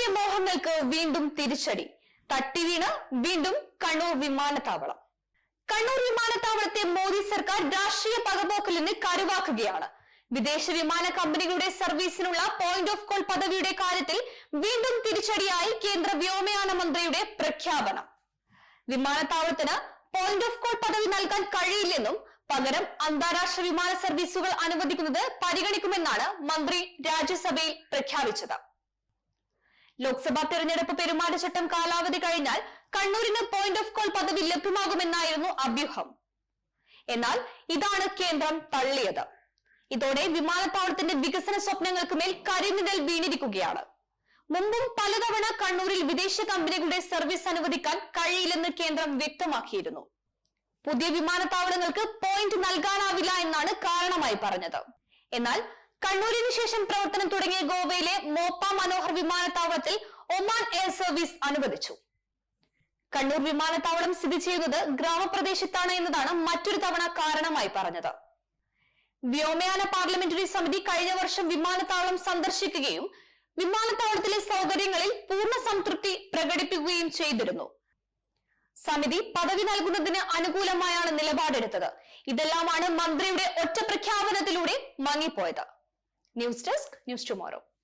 കണ്ണൂരിന്റെ മോഹങ്ങൾക്ക് വീണ്ടും തിരിച്ചടി. തട്ടിവീണ് വീണ്ടും കണ്ണൂർ വിമാനത്താവളം. കണ്ണൂർ വിമാനത്താവളത്തെ മോദി സർക്കാർ രാഷ്ട്രീയ പകപോക്കലിന് കരുവാക്കുകയാണ്. വിദേശ വിമാന കമ്പനികളുടെ സർവീസിനുള്ള പോയിന്റ് ഓഫ് കോൾ പദവിയുടെ കാര്യത്തിൽ വീണ്ടും തിരിച്ചടിയായി കേന്ദ്ര വ്യോമയാന മന്ത്രിയുടെ പ്രഖ്യാപനം. വിമാനത്താവളത്തിന് പോയിന്റ് ഓഫ് കോൾ പദവി നൽകാൻ കഴിയില്ലെന്നും പകരം അന്താരാഷ്ട്ര വിമാന സർവീസുകൾ അനുവദിക്കുന്നത് പരിഗണിക്കുമെന്നാണ് മന്ത്രി രാജ്യസഭയിൽ പ്രഖ്യാപിച്ചത്. ലോക്സഭാ തെരഞ്ഞെടുപ്പ് പെരുമാറ്റച്ചട്ടം കാലാവധി കഴിഞ്ഞാൽ കണ്ണൂരിന് പോയിന്റ് ഓഫ് കോൾ പദവി ലഭ്യമാകുമെന്നായിരുന്നു അഭ്യൂഹം. എന്നാൽ ഇതാണ് കേന്ദ്രം തള്ളിയത്. ഇതോടെ വിമാനത്താവളത്തിന്റെ വികസന സ്വപ്നങ്ങൾക്ക് മേൽ കരിനിഴൽ വീണിരിക്കുകയാണ്. മുമ്പും പലതവണ കണ്ണൂരിൽ വിദേശ കമ്പനികളുടെ സർവീസ് അനുവദിക്കാൻ കഴിയില്ലെന്ന് കേന്ദ്രം വ്യക്തമാക്കിയിരുന്നു. പുതിയ വിമാനത്താവളങ്ങൾക്ക് പോയിന്റ് നൽകാനാവില്ല എന്നാണ് കാരണമായി പറഞ്ഞത്. എന്നാൽ കണ്ണൂരിന് ശേഷം പ്രവർത്തനം തുടങ്ങിയ ഗോവയിലെ മോപ്പ മനോഹർ വിമാനത്താവളത്തിൽ ഒമാൻ എയർ സർവീസ് അനുവദിച്ചു. കണ്ണൂർ വിമാനത്താവളം സ്ഥിതി ചെയ്യുന്നത് ഗ്രാമപ്രദേശത്താണ് എന്നതാണ് മറ്റൊരു തവണ കാരണമായി പറഞ്ഞത്. വ്യോമയാന പാർലമെന്ററി സമിതി കഴിഞ്ഞ വർഷം വിമാനത്താവളം സന്ദർശിക്കുകയും വിമാനത്താവളത്തിലെ സൗകര്യങ്ങളിൽ പൂർണ്ണ സംതൃപ്തി പ്രകടിപ്പിക്കുകയും ചെയ്തിരുന്നു. സമിതി പദവി നൽകുന്നതിന് അനുകൂലമായാണ് നിലപാടെടുത്തത്. ഇതെല്ലാമാണ് മന്ത്രിയുടെ ഒറ്റ പ്രഖ്യാപനത്തിലൂടെ മങ്ങിപ്പോയത്. News desk, news tomorrow.